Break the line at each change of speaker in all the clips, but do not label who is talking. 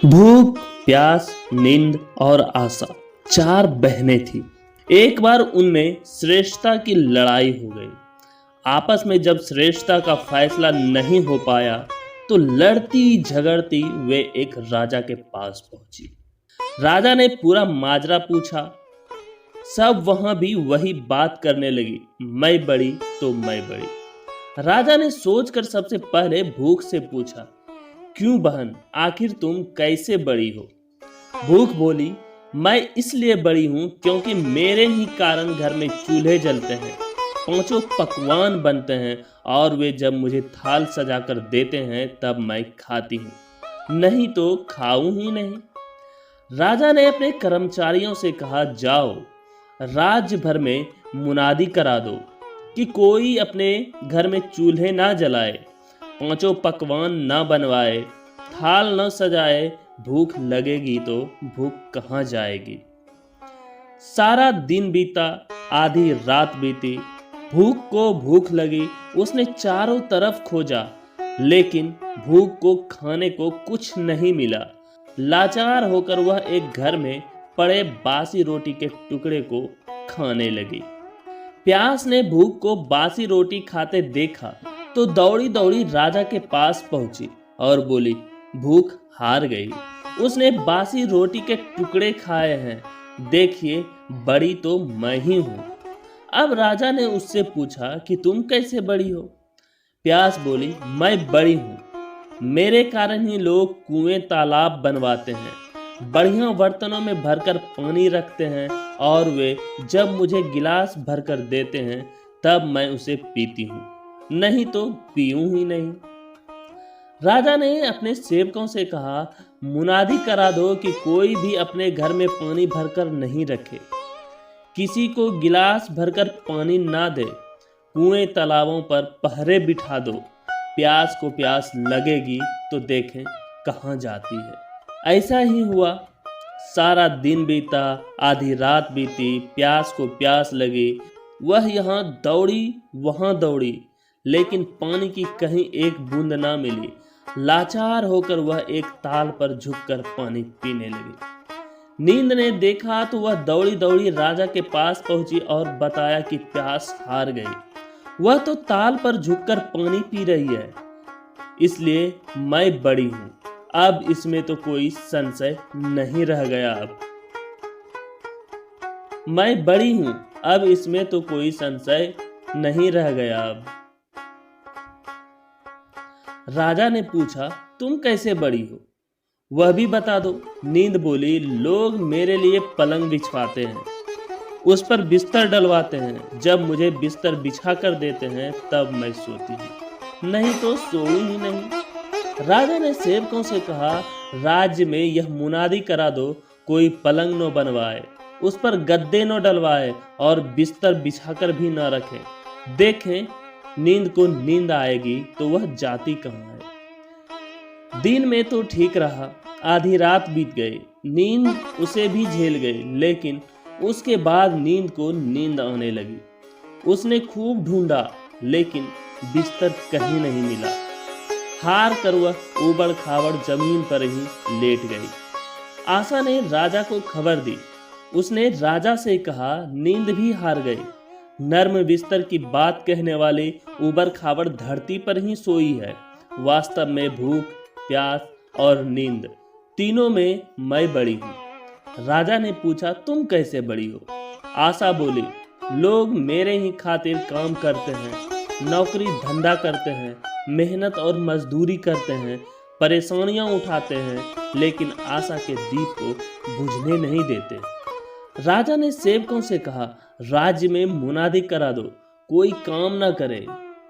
भूख, प्यास, नींद और आशा चार बहनें थी। एक बार उनमें श्रेष्ठता की लड़ाई हो गई। आपस में जब श्रेष्ठता का फैसला नहीं हो पाया तो लड़ती झगड़ती वे एक राजा के पास पहुंची। राजा ने पूरा माजरा पूछा। सब वहां भी वही बात करने लगी, मैं बड़ी तो मैं बड़ी। राजा ने सोचकर सबसे पहले भूख से पूछा, क्यों बहन, आखिर तुम कैसे बड़ी हो? भूख बोली, मैं इसलिए बड़ी हूं क्योंकि मेरे ही कारण घर में चूल्हे जलते हैं, पांचों पकवान बनते हैं और वे जब मुझे थाल सजाकर देते हैं तब मैं खाती हूँ, नहीं तो खाऊं ही नहीं। राजा ने अपने कर्मचारियों से कहा, जाओ राज्य भर में मुनादी करा दो कि कोई अपने घर में चूल्हे ना जलाए, पांचों पकवान ना बनवाए, थाल न सजाए। भूख लगेगी तो भूख कहाँ जाएगी। सारा दिन बीता, आधी रात बीती, भूख को भूख लगी। उसने चारों तरफ खोजा लेकिन भूख को खाने को कुछ नहीं मिला। लाचार होकर वह एक घर में पड़े बासी रोटी के टुकड़े को खाने लगी। प्यास ने भूख को बासी रोटी खाते देखा तो दौड़ी दौड़ी राजा के पास पहुंची और बोली, भूख हार गई, उसने बासी रोटी के टुकड़े खाए हैं, देखिए बड़ी तो मैं ही हूं। अब राजा ने उससे पूछा कि तुम कैसे बड़ी हो? प्यास बोली, मैं बड़ी हूं, मेरे कारण ही लोग कुएं तालाब बनवाते हैं, बढ़िया बर्तनों में भरकर पानी रखते हैं और वे जब मुझे गिलास भरकर देते हैं तब मैं उसे पीती हूँ, नहीं तो पीऊं ही नहीं। राजा ने अपने सेवकों से कहा, मुनादी करा दो कि कोई भी अपने घर में पानी भरकर नहीं रखे, किसी को गिलास भरकर पानी ना दे, कुएं तालाबों पर पहरे बिठा दो, प्यास को प्यास लगेगी तो देखें कहाँ जाती है। ऐसा ही हुआ। सारा दिन बीता, आधी रात बीती, प्यास को प्यास लगी। वह यहाँ दौड़ी वहां दौड़ी लेकिन पानी की कहीं एक बूंद ना मिली। लाचार होकर वह एक ताल पर झुककर पानी पीने लगी। नींद ने देखा तो वह दौड़ी दौड़ी राजा के पास पहुंची और बताया कि प्यास हार गई, वह तो ताल पर झुककर पानी पी रही है, इसलिए मैं बड़ी हूं। अब इसमें तो कोई संशय नहीं रह गया। अब मैं बड़ी हूं, अब इसमें तो कोई संशय नहीं रह गया। अब राजा ने पूछा, तुम कैसे बड़ी हो? वह भी बता दो। नींद बोली, लोग मेरे लिए पलंग बिछवाते हैं, उस पर बिस्तर डलवाते हैं, जब मुझे बिस्तर बिछा कर देते हैं तब मैं सोती हूँ, नहीं तो सोऊं ही नहीं। राजा ने सेवकों से कहा, राज्य में यह मुनादी करा दो, कोई पलंग न बनवाए, उस पर गद्दे न डलवाए और बिस्तर बिछाकर भी न रखे, देखें नींद को नींद आएगी तो वह जाती कहाँ है। दिन में तो ठीक रहा, आधी रात बीत गई, नींद उसे भी झेल गई, लेकिन उसके बाद नींद को नींद आने लगी। उसने खूब ढूंढा लेकिन बिस्तर कहीं नहीं मिला। हार कर वह उबड़ खाबड़ जमीन पर ही लेट गई। आशा ने राजा को खबर दी। उसने राजा से कहा, नींद भी हार गई, नर्म बिस्तर की बात कहने वाली उबड़ खाबड़ धरती पर ही सोई है। वास्तव में भूख, प्यास और नींद तीनों में मैं बड़ी हूँ। राजा ने पूछा, तुम कैसे बड़ी हो? आशा बोली, लोग मेरे ही खातिर काम करते हैं, नौकरी धंधा करते हैं, मेहनत और मजदूरी करते हैं, परेशानियां उठाते हैं, लेकिन आशा के दीप को बुझने नहीं देते। राजा ने सेवकों से कहा, राज्य में मुनादी करा दो, कोई काम ना करे,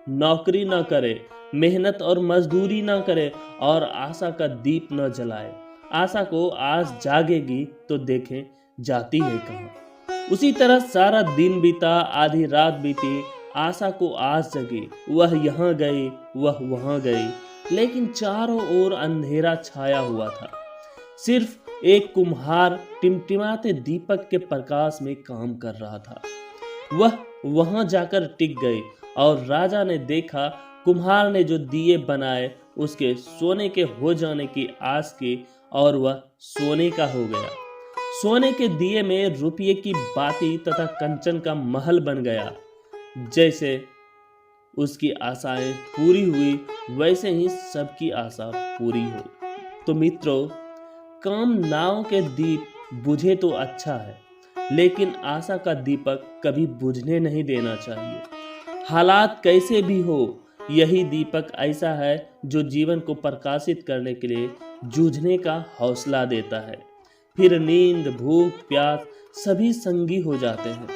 नौकरी ना करे, मेहनत और मजदूरी ना करे और आशा का दीप न जलाए। आशा को आज जागेगी तो देखें जाती है कहाँ। उसी तरह सारा दिन बीता, आधी रात बीती, आशा को आज जगी। वह यहाँ गई, वह वहाँ गई, लेकिन चारों ओर अंधेरा छाया हुआ था। सिर्फ एक कुम्हार टिमटिमाते दीपक के प्रकाश में काम कर रहा था। वह वहां जाकर टिक गई और राजा ने देखा कुम्हार ने जो दिए बनाए उसके सोने के हो जाने की आस की और वह सोने का हो गया। सोने के दिए में रुपये की बाती तथा कंचन का महल बन गया। जैसे उसकी आशाएं पूरी हुई, वैसे ही सबकी आशा पूरी हो। तो मित्रों, कामनाओं के दीप बुझे तो अच्छा है, लेकिन आशा का दीपक कभी बुझने नहीं देना चाहिए। हालात कैसे भी हो, यही दीपक ऐसा है जो जीवन को प्रकाशित करने के लिए जूझने का हौसला देता है। फिर नींद, भूख, प्यास सभी संगी हो जाते हैं।